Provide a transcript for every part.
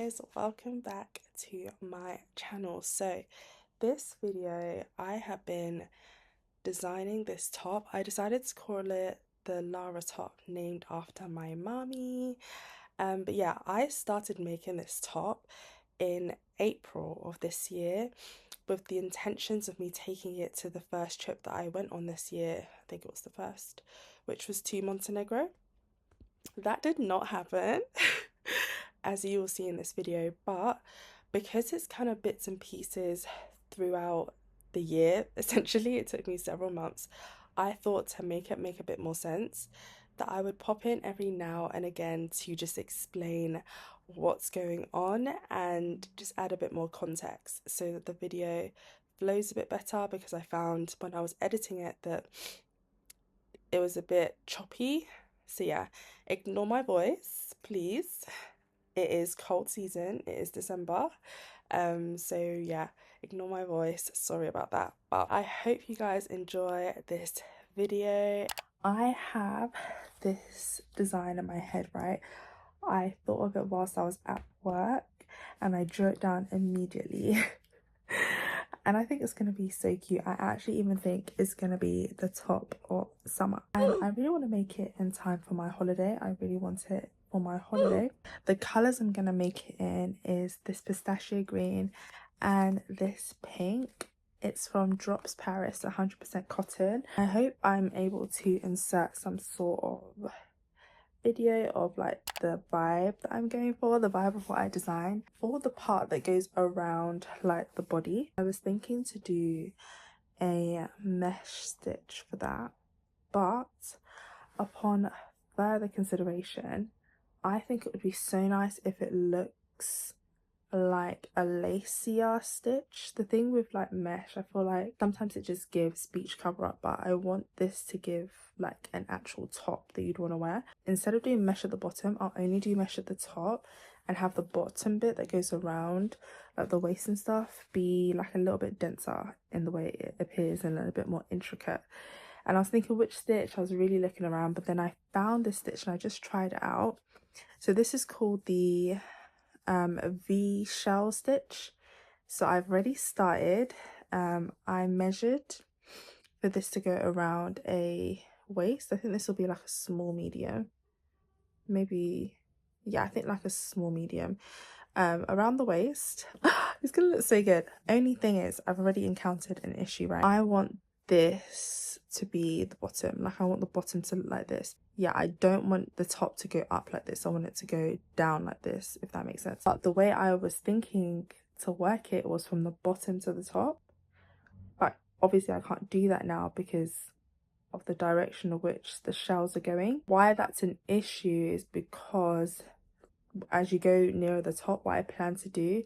guys, welcome back to my channel. So this video I have been designing this top. I decided to call it the Lara top, named after my mommy. But yeah, I started making this top in April of this year with the intentions of me taking it to the first trip that I went on this year. I think it was the first, which was to Montenegro. That did not happen as you will see in this video, but because it's kind of bits and pieces throughout the year, essentially it took me several months, I thought to make it make a bit more sense that I would pop in every now and again to just explain what's going on and just add a bit more context so that the video flows a bit better, because I found when I was editing it that it was a bit choppy. So yeah, ignore my voice, please. It is cold season, it is December. So yeah, ignore my voice, sorry about that. But I hope you guys enjoy this video. I have this design in my head, right? I thought of it whilst I was at work and I drew it down immediately. And I think it's going to be so cute. I actually even think it's going to be the top of summer. And I really want to make it in time for my holiday. I really want it for my holiday. The colours I'm going to make it in is this pistachio green and this pink. It's from Drops Paris, 100% cotton. I hope I'm able to insert some sort of video of like the vibe that I'm going for, the vibe of what I designed. For the part that goes around like the body, I was thinking to do a mesh stitch for that, but upon further consideration, I think it would be so nice if it looks like a lacier stitch. The thing with like mesh, I feel like sometimes it just gives beach cover up, but I want this to give like an actual top that you'd want to wear. Instead of doing mesh at the bottom, I'll only do mesh at the top and have the bottom bit that goes around like the waist and stuff be like a little bit denser in the way it appears and a little bit more intricate. And I was thinking which stitch, I was really looking around, but then I found this stitch and I just tried it out. So this is called the V shell stitch. So I've already started. I measured for this to go around a waist. I think this will be like a small medium, maybe, yeah, I think like a small medium, around the waist. It's gonna look so good. Only thing is, I've already encountered an issue, right? I want this to be the bottom, like I want the bottom to look like this. Yeah, I don't want the top to go up like this. I want it to go down like this, if that makes sense. But the way I was thinking to work it was from the bottom to the top, but obviously I can't do that now because of the direction of which the shells are going. Why that's an issue is because as you go nearer the top, what I plan to do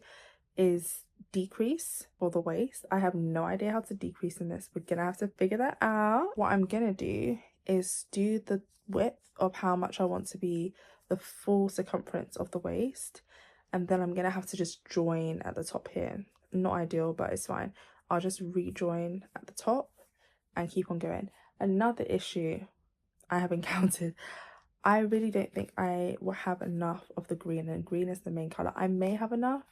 is decrease for the waist. I have no idea how to decrease in this. We're gonna have to figure that out. What I'm gonna do is do the width of how much I want to be the full circumference of the waist, and then I'm gonna have to just join at the top here. Not ideal, but it's fine. I'll just rejoin at the top and keep on going. Another issue I have encountered, I really don't think I will have enough of the green, and green is the main color. I may have enough,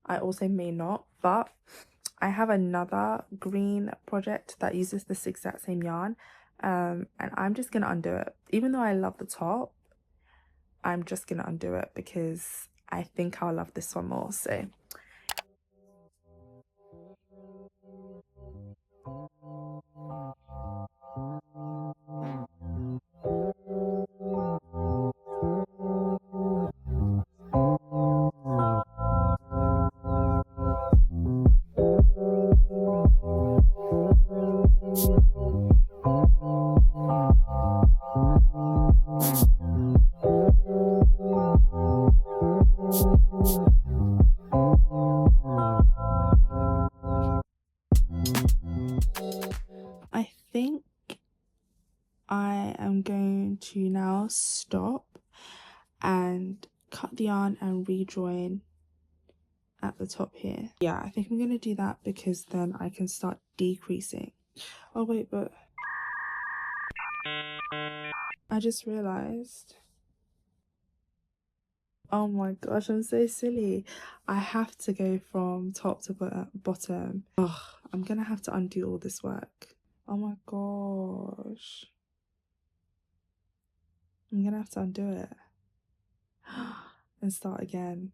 I also may not, but I have another green project that uses this exact same yarn, and I'm just gonna undo it. Even though I love the top, I'm just gonna undo it because I think I'll love this one more. So I think I am going to now stop and cut the yarn and rejoin at the top here. Yeah, I think I'm gonna do that because then I can start decreasing. Oh wait, but I just realized Oh my gosh, I'm so silly. I have to go from top to bottom. Ugh, I'm gonna have to undo all this work. Oh my gosh. I'm gonna have to undo it and start again.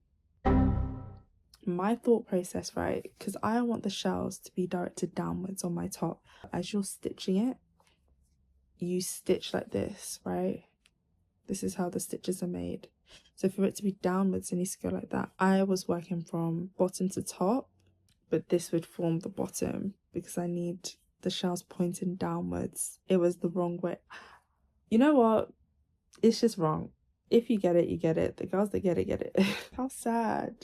My thought process, right? Because I want the shells to be directed downwards on my top. As you're stitching it, you stitch like this, right? This is how the stitches are made. So for it to be downwards, it needs to go like that. I was working from bottom to top, but this would form the bottom because I need the shells pointing downwards. It was the wrong way. You know what? It's just wrong. If you get it, you get it. The girls that get it. How sad.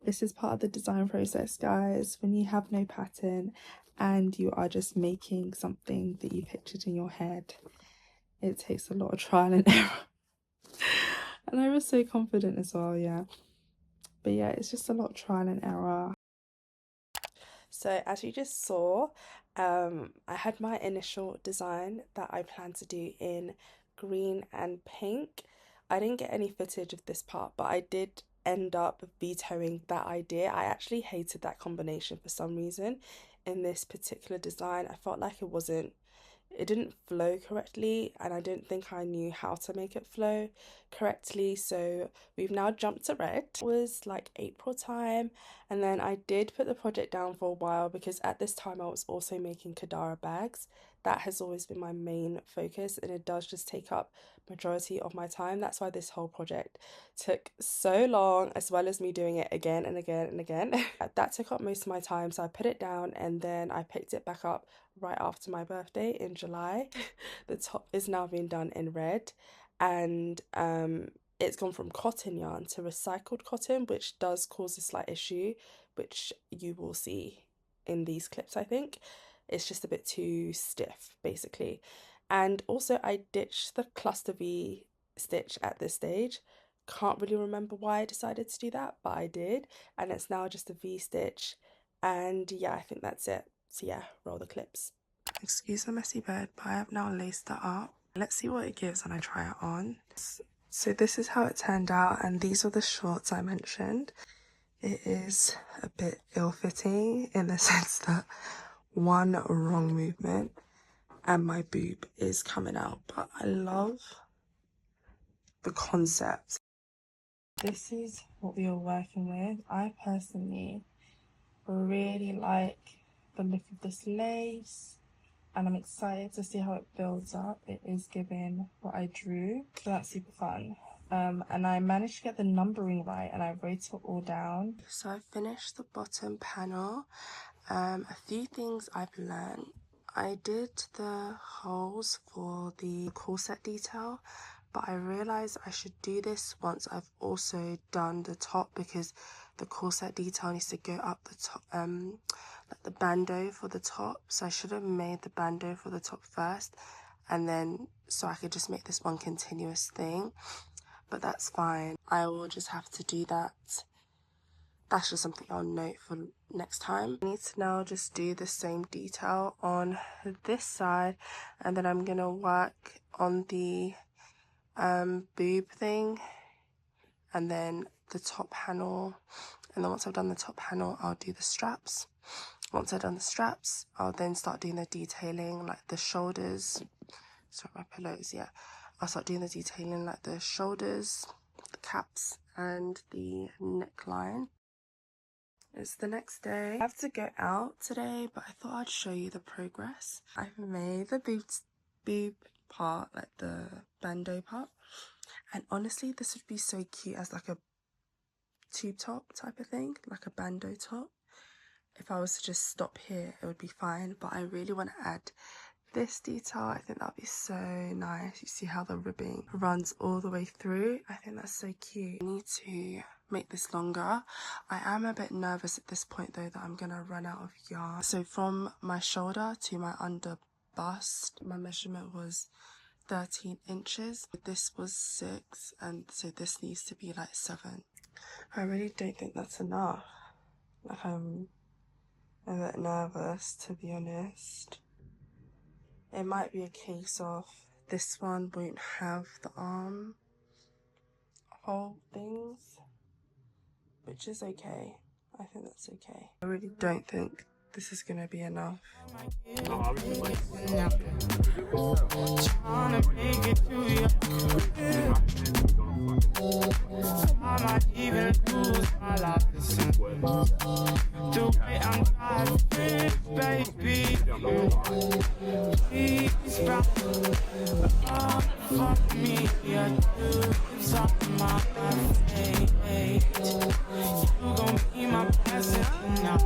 This is part of the design process, guys. When you have no pattern and you are just making something that you pictured in your head, it takes a lot of trial and error. And I was so confident as well, yeah. But yeah, it's just a lot of trial and error. So as you just saw, I had my initial design that I planned to do in green and pink. I didn't get any footage of this part, but I did end up vetoing that idea. I actually hated that combination for some reason in this particular design. I felt like it didn't flow correctly, and I didn't think I knew how to make it flow correctly. So we've now jumped to red. It was like April time, and then I did put the project down for a while because at this time I was also making kadara bags. That has always been my main focus, and it does just take up majority of my time. That's why this whole project took so long, as well as me doing it again and again and again. That took up most of my time, so I put it down and then I picked it back up right after my birthday in July. The top is now being done in red, and it's gone from cotton yarn to recycled cotton, which does cause a slight issue, which you will see in these clips. I think it's just a bit too stiff basically. And also I ditched the cluster V stitch at this stage. Can't really remember why I decided to do that, but I did, and it's now just a V stitch. And yeah, I think that's it. So yeah, roll the clips. Excuse the messy bed, but I have now laced that up. Let's see what it gives when I try it on. So this is how it turned out, and these are the shorts I mentioned. It is a bit ill-fitting in the sense that one wrong movement and my boob is coming out, but I love the concept. This is what we are working with. I personally really like the look of this lace, and I'm excited to see how it builds up. It is giving what I drew, so that's super fun. And I managed to get the numbering right, and I wrote it all down. So I finished the bottom panel. A few things I've learned. I did the holes for the corset detail, but I realized I should do this once I've also done the top, because the corset detail needs to go up the top, like the bandeau for the top. So I should have made the bandeau for the top first, and then so I could just make this one continuous thing, but that's fine. I will just have to do that. That's just something I'll note for next time. I need to now just do the same detail on this side, and then I'm gonna work on the boob thing, and then the top panel, and then once I've done the top panel, I'll do the straps. Once I've done the straps, I'll then start doing the detailing, like the shoulders. Sorry, my pillows, yeah. I'll start doing the detailing, like the shoulders, the caps, and the neckline. It's the next day. I have to go out today, but I thought I'd show you the progress. I've made the boob part, like the bandeau part, and honestly this would be so cute as like a tube top type of thing, like a bandeau top. If I was to just stop here, it would be fine, but I really want to add this detail. I think that'd be so nice. You see how the ribbing runs all the way through? I think that's so cute. I need to make this longer. I am a bit nervous at this point though that I'm gonna run out of yarn. So from my shoulder to my under bust, my measurement was 13 inches. This was 6, and so this needs to be like 7. I really don't think that's enough. Like, I'm a bit nervous, to be honest. It might be a case of this one won't have the arm whole things, which is okay. I think that's okay. I really don't think this is gonna be enough. I might even lose my life. The way I'm driving, baby. Please stop. Fuck me, I do. It's off my face. You gon' be my passenger now.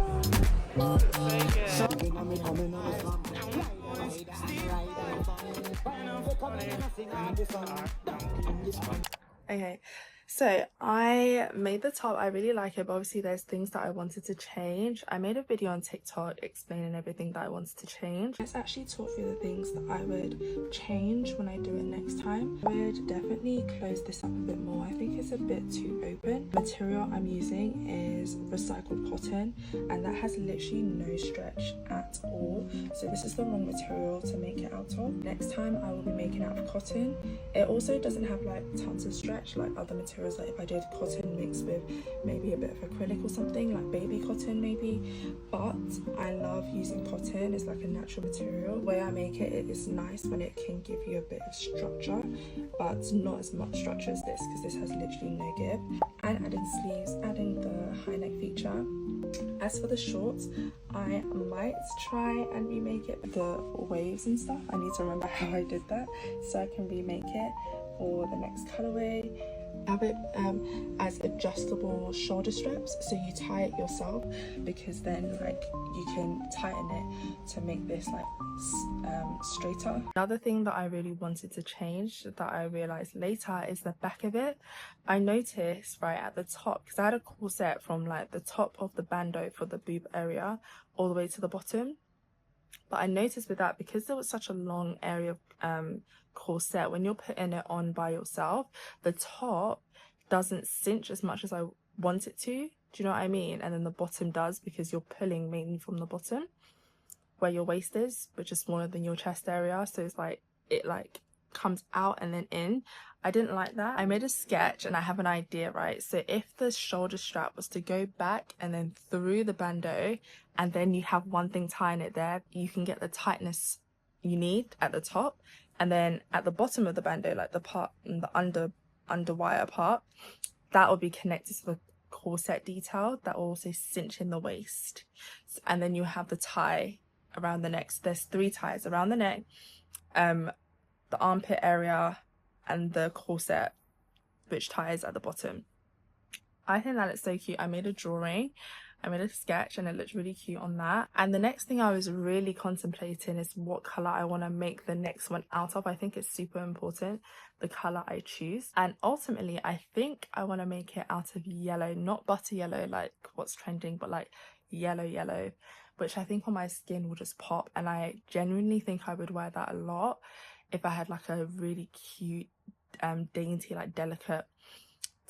Okay, so I made the top. I really like it, but obviously there's things that I wanted to change. I made a video on TikTok explaining everything that I wanted to change. Let's actually talk through the things that I would change when I do it next time. I would definitely close this up a bit more. I think it's a bit too open. The material I'm using is recycled cotton, and that has literally no stretch at all. So this is the wrong material to make it out of. Next time I will be making it out of cotton. It also doesn't have like tons of stretch like other materials. Like if I did cotton mixed with maybe a bit of acrylic or something, like baby cotton maybe. But I love using cotton. It's like a natural material. The way I make it, it is nice when it can give you a bit of structure, but not as much structure as this, because this has literally no give. And adding sleeves, adding the high neck feature. As for the shorts, I might try and remake it with the waves and stuff. I need to remember how I did that so I can remake it, or the next colorway. Have it as adjustable shoulder straps, so you tie it yourself, because then like you can tighten it to make this like straighter. Another thing that I really wanted to change that I realized later is the back of it. I noticed right at the top, because I had a corset from like the top of the bandeau for the boob area all the way to the bottom, but I noticed with that, because there was such a long area of corset, when you're putting it on by yourself, the top doesn't cinch as much as I want it to. Do you know what I mean? And then the bottom does, because you're pulling mainly from the bottom where your waist is, which is smaller than your chest area. So it's like it like comes out and then in. I didn't like that. I made a sketch and I have an idea, right? So if the shoulder strap was to go back and then through the bandeau, and then you have one thing tying it there, you can get the tightness you need at the top. And then at the bottom of the bandeau, like the part in the under wire part, that will be connected to the corset detail that will also cinch in the waist. And then you have the tie around the neck. So there's 3 ties around the neck, the armpit area, and the corset, which ties at the bottom. I think that looks so cute. I made a drawing, I made a sketch, and it looks really cute on that. And the next thing I was really contemplating is what color I want to make the next one out of. I think it's super important, the color I choose. And ultimately, I think I want to make it out of yellow, not butter yellow like what's trending, but like yellow, which I think on my skin will just pop. And I genuinely think I would wear that a lot if I had like a really cute, dainty, like delicate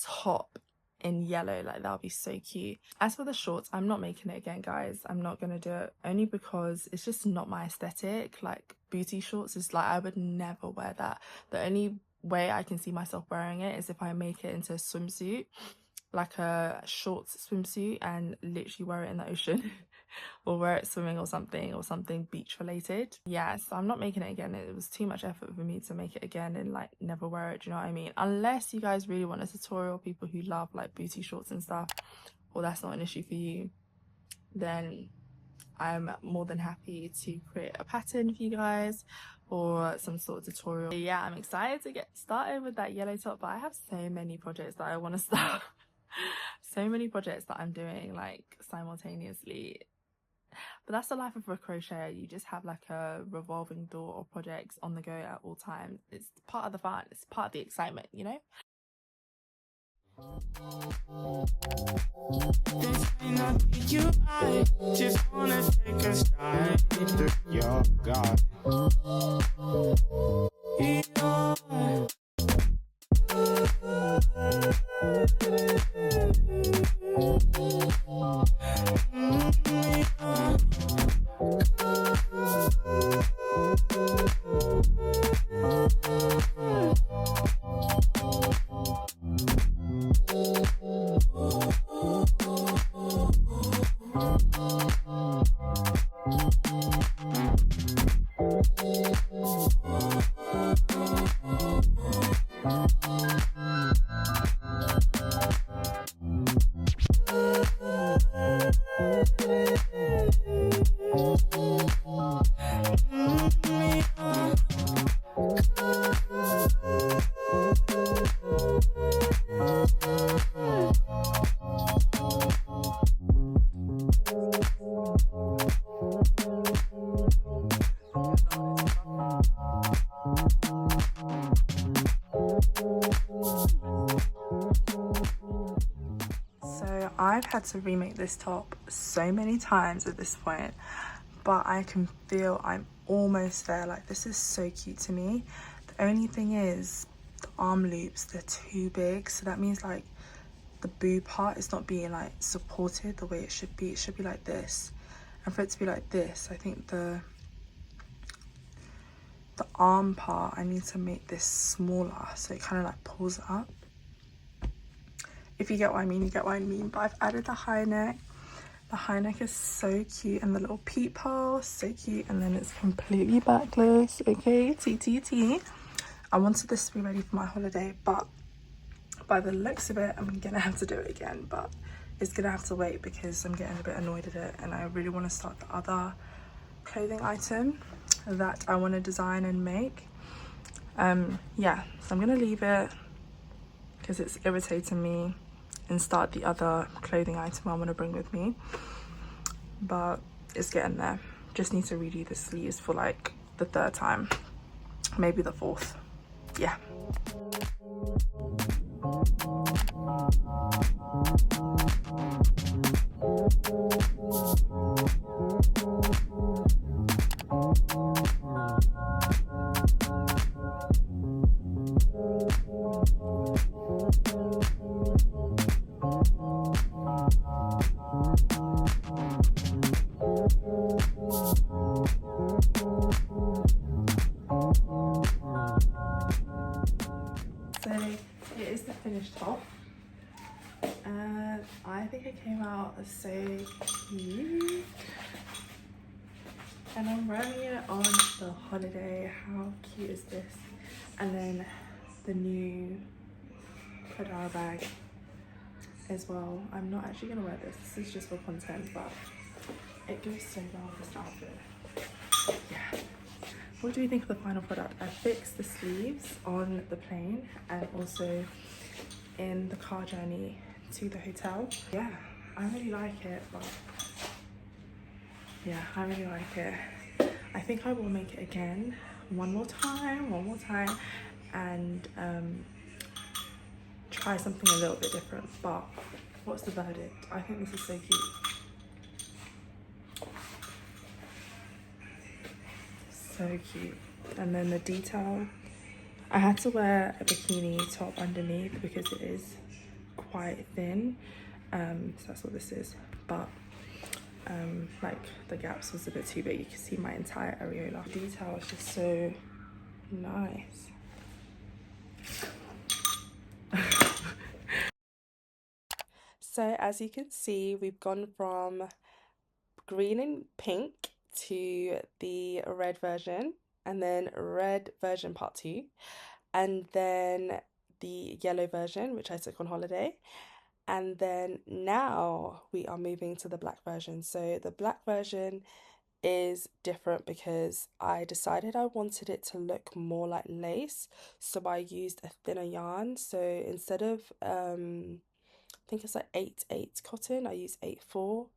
top in yellow. Like that would be so cute. As for the shorts, I'm not making it again, guys. I'm not gonna do it, only because it's just not my aesthetic. Like booty shorts is like, I would never wear that. The only way I can see myself wearing it is if I make it into a swimsuit, like a shorts swimsuit, and literally wear it in the ocean or wear it swimming or something beach related. Yeah, so I'm not making it again. It was too much effort for me to make it again and like never wear it. Do you know what I mean? Unless you guys really want a tutorial, people who love like booty shorts and stuff, or that's not an issue for you, then I'm more than happy to create a pattern for you guys or some sort of tutorial. But yeah, I'm excited to get started with that yellow top, but I have so many projects that I want to start. So many projects that I'm doing like simultaneously. But that's the life of a crocheter. You just have like a revolving door of projects on the go at all times. It's part of the fun. It's part of the excitement, you know? This ain't nothing you, I just wanna take a stride. Your God. had to remake this top so many times at this point, but I can feel I'm almost there. Like, this is so cute to me. The only thing is the arm loops, they're too big, so that means like the boob part is not being like supported the way it should be. It should be like this, and for it to be like this, I think the arm part, I need to make this smaller so it kind of like pulls up. If you get what I mean, you get what I mean. But I've added the high neck. The high neck is so cute, and the little peephole, so cute. And then it's completely backless, okay, TTT. I wanted this to be ready for my holiday, but by the looks of it, I'm gonna have to do it again. But it's gonna have to wait because I'm getting a bit annoyed at it, and I really want to start the other clothing item that I want to design and make. Yeah, so I'm gonna leave it because it's irritating me and start the other clothing item I want to bring with me, but it's getting there. Just need to redo the sleeves for like the 3rd time, maybe the 4th. Yeah. So it is the finished top, and I think it came out so cute, and I'm wearing it on the holiday. How cute is this? And then the new kadara bag as well. I'm not actually gonna wear this. This is just for content, but it goes so well with this outfit. Yeah. What do you think of the final product? I fixed the sleeves on the plane and also in the car journey to the hotel. Yeah, I really like it, but yeah, I really like it. I think I will make it again one more time, and try something a little bit different. But what's the verdict? I think this is so cute. So cute. And then the detail, I had to wear a bikini top underneath because it is quite thin, so that's what this is. But like the gaps was a bit too big. You can see my entire areola. The detail is just so nice. So as you can see, we've gone from green and pink to the red version, and then red version part 2, and then the yellow version, which I took on holiday, and then now we are moving to the black version. So the black version is different because I decided I wanted it to look more like lace, so I used a thinner yarn. So instead of I think it's like 8/8 cotton, I use 8/4,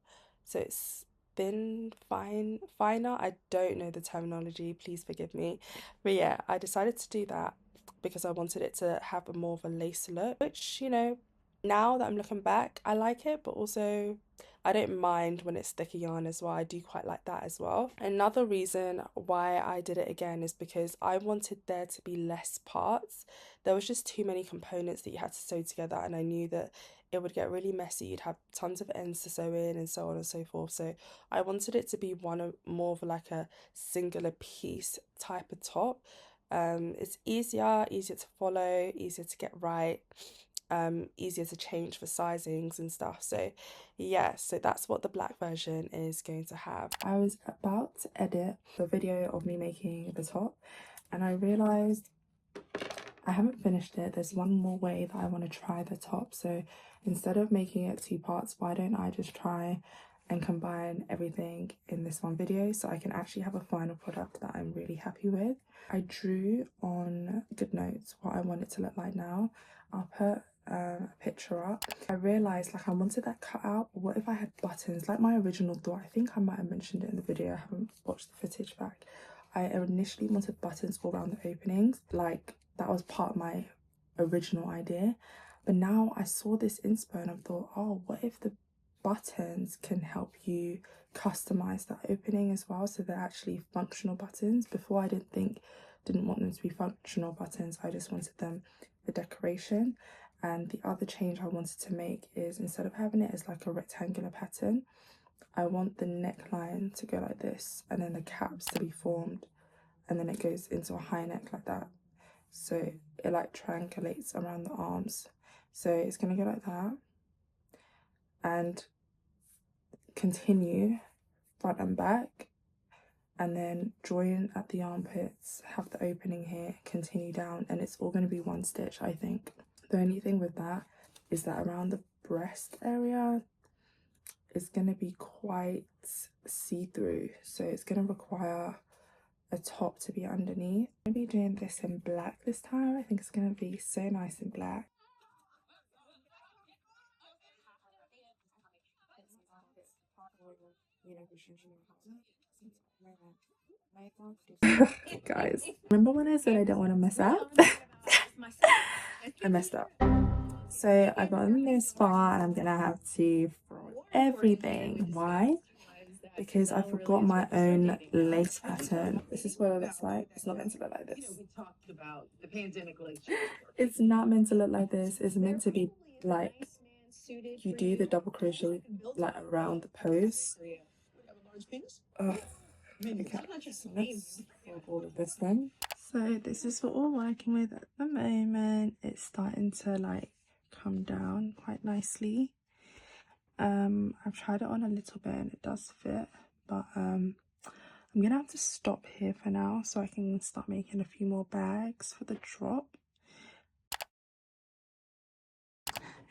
so it's thin, finer. I don't know the terminology, please forgive me, but yeah, I decided to do that because I wanted it to have a more of a lace look, which, you know, now that I'm looking back, I like it, but also I don't mind when it's thicker yarn as well. I do quite like that as well. Another reason why I did it again is because I wanted there to be less parts. There was just too many components that you had to sew together, and I knew that it would get really messy. You'd have tons of ends to sew in and so on and so forth. So I wanted it to be more of like a singular piece type of top. It's easier to follow, easier to get right, easier to change for sizings and stuff. So yeah, so that's what the black version is going to have. I was about to edit the video of me making the top, and I realized I haven't finished it. There's one more way that I want to try the top. So instead of making it 2 parts, why don't I just try and combine everything in this one video so I can actually have a final product that I'm really happy with. I drew on Good Notes what I want it to look like now. I'll put a picture up. I realized like I wanted that cut out, but what if I had buttons? Like my original thought, I think I might have mentioned it in the video, I haven't watched the footage back. I initially wanted buttons all around the openings, like that was part of my original idea. But now I saw this inspo and I thought, oh, what if the buttons can help you customize that opening as well, so they're actually functional buttons. Before I didn't want them to be functional buttons, I just wanted them for decoration. And the other change I wanted to make is, instead of having it as like a rectangular pattern, I want the neckline to go like this, and then the caps to be formed, and then it goes into a high neck like that, so it like triangulates around the arms. So it's going to go like that and continue front and back, and then join at the armpits, have the opening here, continue down, and it's all going to be one stitch. I think the only thing with that is that around the breast area is going to be quite see-through, so it's going to require a top to be underneath. I'm going to be doing this in black this time. I think it's going to be so nice in black. Guys, remember when I said I don't want to mess up? I messed up. So I got this far and I'm gonna have to throw everything. Why? Because I forgot my own lace pattern. This is what it looks like. It's not meant to look like this. It's not meant to look like this. It's meant to be like, you do the double crochet like around the post. Okay, so let's do all of this then. So this is what we're working with at the moment. It's starting to like come down quite nicely. I've tried it on a little bit and it does fit, but I'm gonna have to stop here for now so I can start making a few more bags for the drop.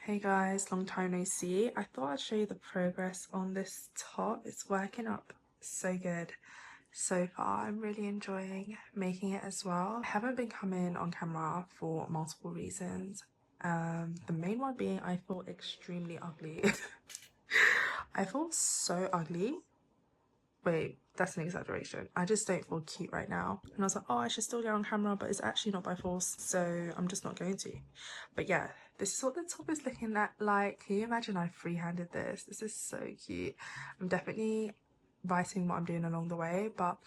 Hey guys, long time no see. I thought I'd show you the progress on this top. It's working up so good so far. I'm really enjoying making it as well. I haven't been coming on camera for multiple reasons. The main one being I feel extremely ugly. I feel so ugly. Wait, that's an exaggeration. I just don't feel cute right now. And I was like, oh, I should still get on camera, but it's actually not by force, so I'm just not going to. But yeah, this is what the top is looking at like. Can you imagine I freehanded this? This is so cute. I'm definitely writing what I'm doing along the way, but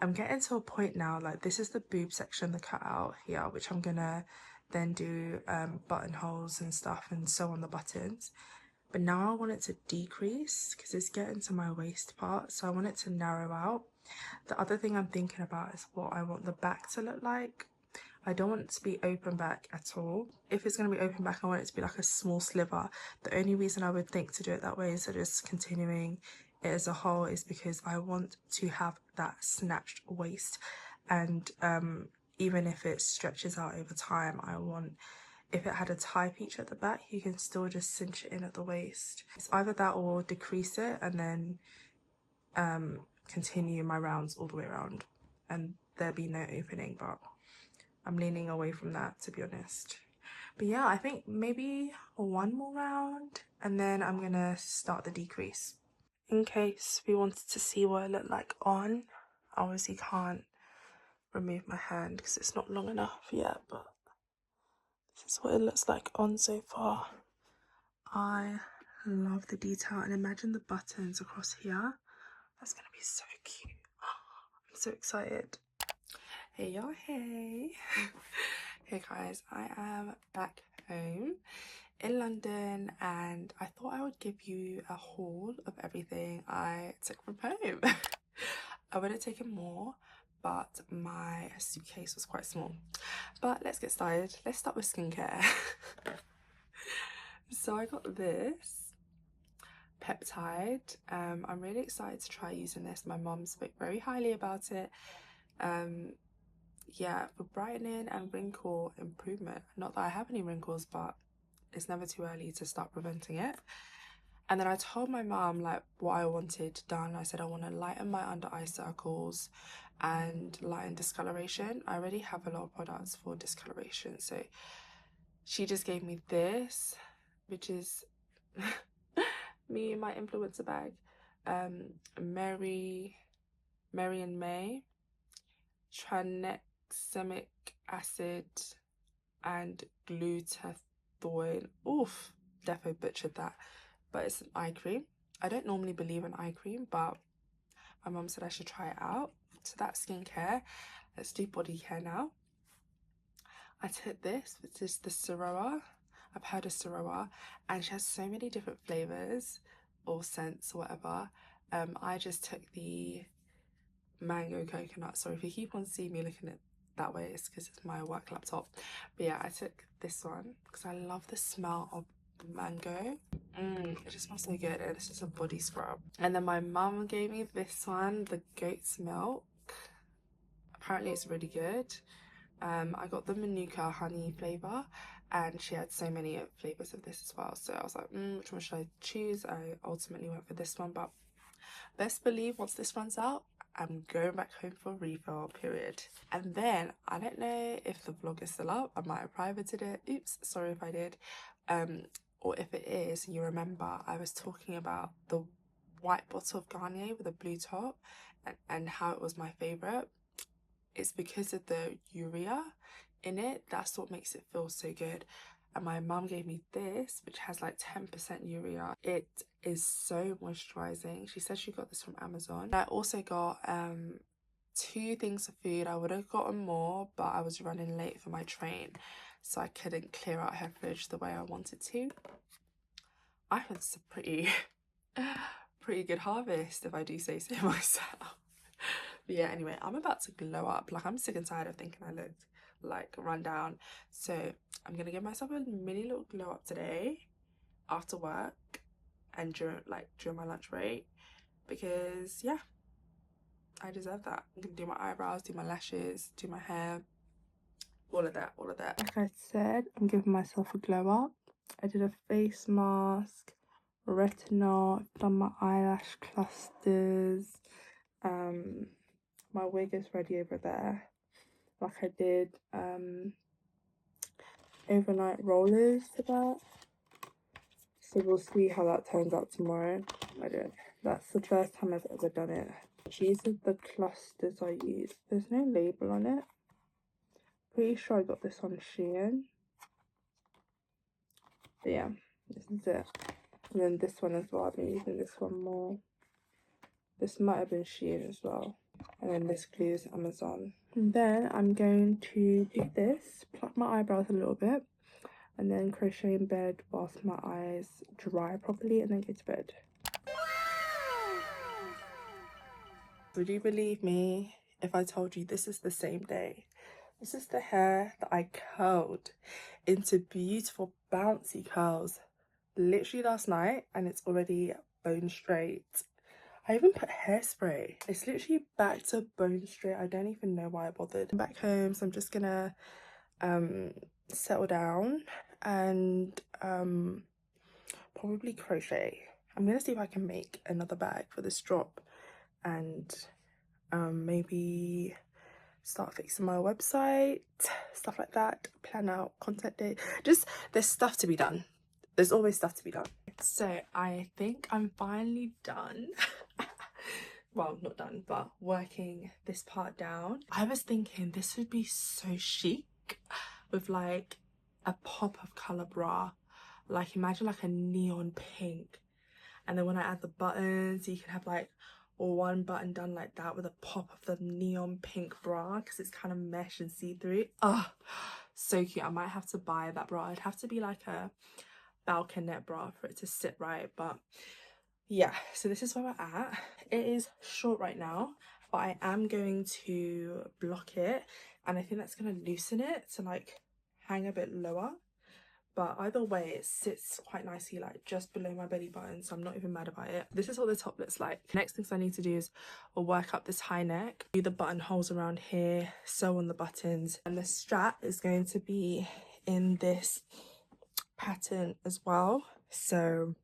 I'm getting to a point now, like this is the boob section, the cutout here, which I'm gonna then do buttonholes and stuff and sew on the buttons. But now I want it to decrease because it's getting to my waist part, so I want it to narrow out. The other thing I'm thinking about is what I want the back to look like. I don't want it to be open back at all. If it's going to be open back, I want it to be like a small sliver. The only reason I would think to do it that way instead of just continuing it as a whole is because I want to have that snatched waist, and even if it stretches out over time, I want, if it had a tie peach at the back, you can still just cinch it in at the waist. It's either that or decrease it and then continue my rounds all the way around and there be no opening, but I'm leaning away from that, to be honest. But yeah, I think maybe one more round and then I'm gonna start the decrease. In case we wanted to see what it looked like on, I obviously can't remove my hand because it's not long enough yet, but this is what it looks like on so far. I love the detail, and imagine the buttons across here. That's gonna be so cute. I'm so excited. Hey y'all, hey. Hey guys, I am back home in London and I thought I would give you a haul of everything I took from home. I would have taken more, but my suitcase was quite small. But let's get started. Let's start with skincare. So I got this peptide. I'm really excited to try using this. My mum spoke very highly about it. Yeah, for brightening and wrinkle improvement. Not that I have any wrinkles, but it's never too early to start preventing it. And then I told my mum like what I wanted done. I said I want to lighten my under eye circles and lighten discoloration. I already have a lot of products for discoloration, so she just gave me this, which is me in my influencer bag. Mary and May tranexamic acid and glutathione. Oof, defo butchered that, but it's an eye cream. I don't normally believe in eye cream, but my mum said I should try it out. So that's skincare. Let's do body care now. I took this, which is the Seroa. I've heard of Seroa, and she has so many different flavours or scents or whatever. I just took the mango coconut. Sorry if you keep on seeing me looking at that way, it's because it's my work laptop. But yeah, I took this one because I love the smell of mango. It just smells so good, and this is a body scrub. And then my mum gave me this one, the goat's milk. Apparently it's really good. I got the Manuka honey flavour, and she had so many flavours of this as well, so I was like, which one should I choose? I ultimately went for this one, but best believe once this runs out, I'm going back home for a refill, period. And then I don't know if the vlog is still up. I might have privated it. Oops, sorry if I did. Or if it is, you remember I was talking about the white bottle of Garnier with a blue top, and how it was my favourite. It's because of the urea in it. That's what makes it feel so good. And my mum gave me this, which has like 10% urea. It is so moisturizing. She said she got this from Amazon. I also got 2 things of food. I would have gotten more, but I was running late for my train, so I couldn't clear out her fridge the way I wanted to. I think it's a pretty good harvest, if I do say so myself. But yeah, anyway, I'm about to glow up. Like, I'm sick and tired of thinking I looked like run down. So I'm gonna give myself a mini little glow up today after work and during my lunch break, because yeah, I deserve that. I'm gonna do my eyebrows, do my lashes, do my hair, all of that. Like I said, I'm giving myself a glow up. I did a face mask, retinol, I've done my eyelash clusters. My wig is ready over there. Like, I did overnight rollers for that, so we'll see how that turns out tomorrow. That's the first time I've ever done it. These are the clusters I use. There's no label on it. Pretty sure I got this on Shein. But yeah, this is it. And then this one as well, I've been using this one more. This might have been Shein as well. And then this glue is Amazon. And then I'm going to do this, pluck my eyebrows a little bit, and then crochet in bed whilst my eyes dry properly, and then go to bed. Would you believe me if I told you this is the same day? This is the hair that I curled into beautiful bouncy curls literally last night, and it's already bone straight. I even put hairspray. It's literally back to bone straight. I don't even know why I bothered. I'm back home, so I'm just gonna settle down and probably crochet. I'm gonna see if I can make another bag for this drop, and maybe start fixing my website, stuff like that, plan out content day. Just, there's stuff to be done. There's always stuff to be done. So I think I'm finally done. Well, not done, but working this part down. I was thinking this would be so chic with like a pop of colour bra. Like, imagine like a neon pink, and then when I add the buttons, you can have like one button done like that with a pop of the neon pink bra, because it's kind of mesh and see-through. Oh, so cute. I might have to buy that bra. It'd have to be like a balconette bra for it to sit right, but yeah, so this is where we're at. It is short right now, but I am going to block it, and I think that's going to loosen it to like hang a bit lower. But either way, it sits quite nicely like just below my belly button, so I'm not even mad about it. This is what the top looks like. Next things I need to do is work up this high neck, do the buttonholes around here, sew on the buttons, and the strap is going to be in this pattern as well. So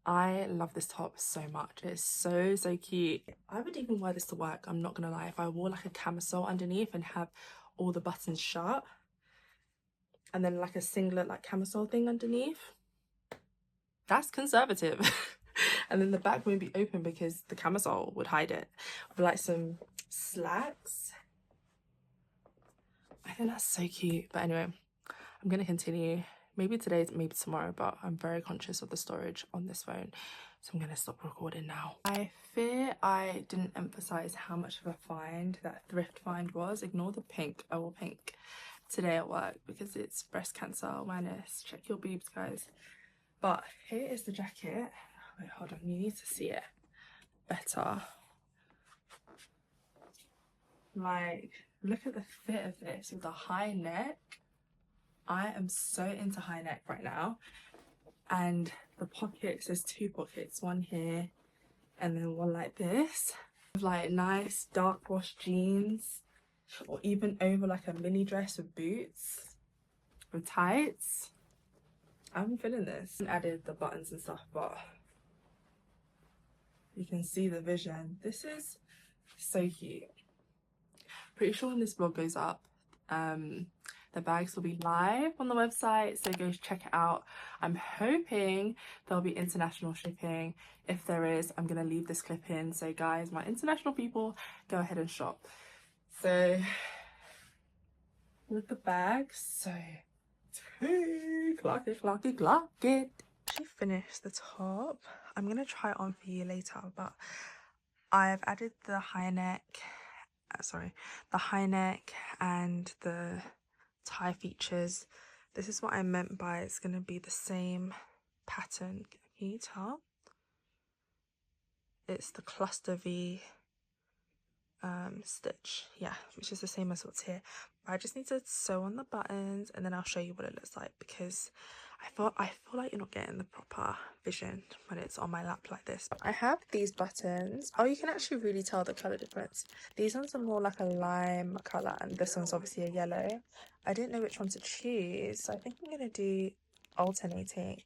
I love this top so much. It's so cute. I would even wear this to work, I'm not gonna lie, if I wore like a camisole underneath and have all the buttons shut, and then like a singlet like camisole thing underneath. That's conservative. And then the back won't be open because the camisole would hide it, with like some slacks. I think that's so cute. But anyway, I'm gonna continue maybe today, maybe tomorrow, but I'm very conscious of the storage on this phone, so I'm gonna stop recording now. I fear I didn't emphasize how much of a find that thrift find was. Ignore the pink. I wore pink today at work because it's breast cancer awareness. Check your boobs, guys. But here is the jacket. Wait, hold on, you need to see it better. Like, look at the fit of this with a high neck. I am so into high neck right now. And the pockets, there's two pockets, one here and then one like this. With like nice dark wash jeans, or even over like a mini dress with boots, with tights. I'm feeling this. I added the buttons and stuff, but you can see the vision. This is so cute. Pretty sure when this vlog goes up, the bags will be live on the website, so go check it out. I'm hoping there'll be international shipping. If there is, I'm gonna leave this clip in, so guys, my international people, go ahead and shop. So with the bags, so clock it. She finished the top. I'm gonna try it on for you later, but I've added the high neck, the high neck and the tie features. This is what I meant by it's going to be the same pattern. Can you tell? It's the cluster V stitch, yeah, which is the same as what's here. I just need to sew on the buttons and then I'll show you what it looks like, because I feel like you're not getting the proper vision when it's on my lap like this. I have these buttons. Oh, you can actually really tell the color difference. These ones are more like a lime color and this one's obviously a yellow. I didn't know which one to choose, so I think I'm gonna do alternating.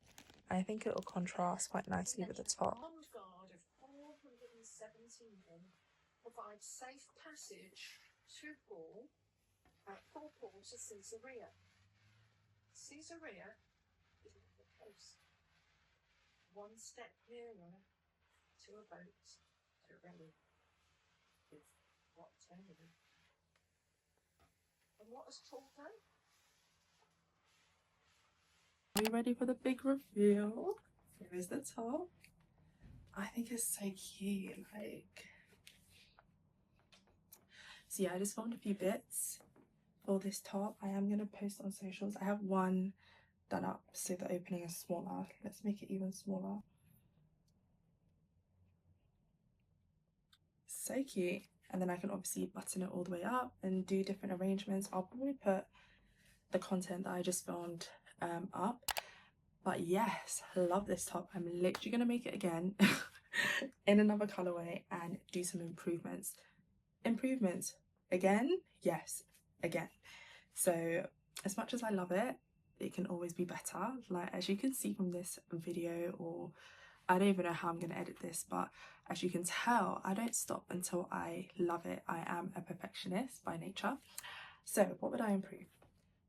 I think it will contrast quite nicely with the top. Provides safe passage through Paul at 4 ports of Caesarea. Caesarea is on the coast, one step nearer to a boat to Rome. What terminal? And what has Paul done? Are you ready for the big reveal? Here is the top. I think it's so cute, like. So yeah, I just filmed a few bits for this top. I am going to post on socials. I have one done up, so the opening is smaller. Let's make it even smaller. So cute. And then I can obviously button it all the way up and do different arrangements. I'll probably put the content that I just filmed up. But yes, I love this top. I'm literally going to make it again in another colorway and do some improvements. Again, yes, again. So as much as I love it, it can always be better. Like, as you can see from this video, or I don't even know how I'm going to edit this, but as you can tell, I don't stop until I love it. I am a perfectionist by nature. So what would I improve?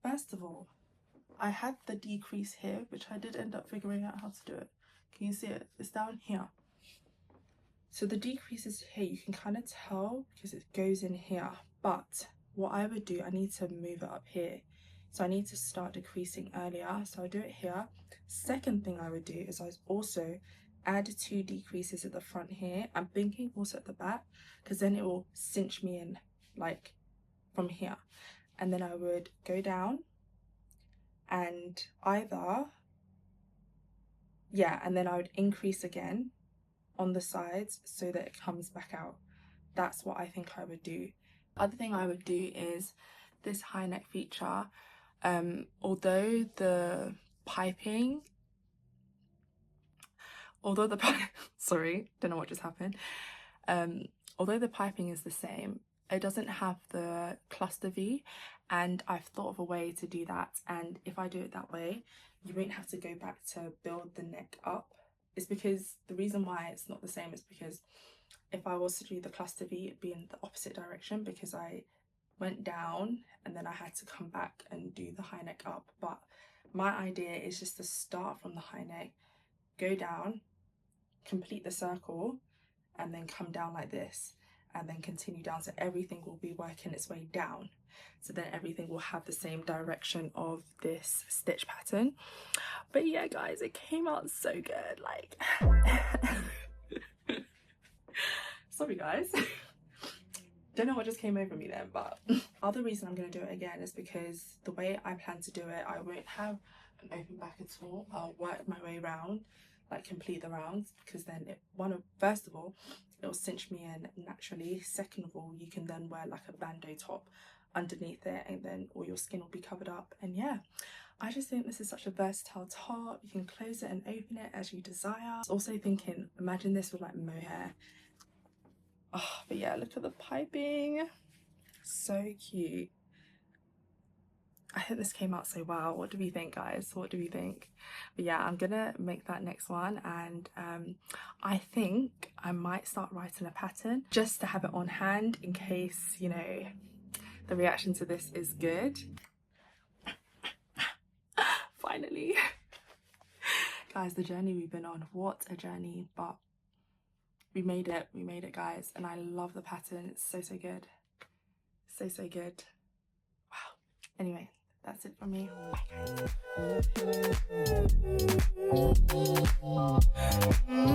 First of all, I had the decrease here, which I did end up figuring out how to do it. Can you see it? It's down here. So the decrease is here. You can kind of tell because it goes in here. But what I would do, I need to move it up here. So I need to start decreasing earlier. So I do it here. Second thing I would do is I also add 2 decreases at the front here. I'm thinking also at the back, because then it will cinch me in like from here. And then I would go down and either, yeah, and then I would increase again on the sides so that it comes back out. That's what I think I would do. Other thing I would do is this high neck feature. Although the piping, sorry, don't know what just happened. Although the piping is the same, it doesn't have the cluster V, and I've thought of a way to do that. And if I do it that way, you won't have to go back to build the neck up. It's because the reason why it's not the same is because if I was to do the cluster V, it'd be in the opposite direction, because I went down and then I had to come back and do the high neck up. But my idea is just to start from the high neck, go down, complete the circle, and then come down like this. and then continue down, so everything will be working its way down, so then everything will have the same direction of this stitch pattern. But yeah guys, it came out so good, like sorry guys, don't know what just came over me then. But other reason I'm going to do it again is because the way I plan to do it, I won't have an open back at all. I'll work my way around, like complete the rounds, because then first of all, it'll cinch me in naturally. Second of all, you can then wear like a bandeau top underneath it, and then all your skin will be covered up. And yeah, I just think this is such a versatile top. You can close it and open it as you desire. I was also thinking, imagine this with like mohair. Oh, but yeah, look at the piping, so cute. I think this came out so well. What do we think, guys? What do we think? But yeah, I'm gonna make that next one, and I think I might start writing a pattern just to have it on hand in case, you know, the reaction to this is good. Finally. Guys, the journey we've been on, what a journey, but we made it guys, and I love the pattern. It's so good, so good. Wow. Anyway, that's it from me. Bye guys.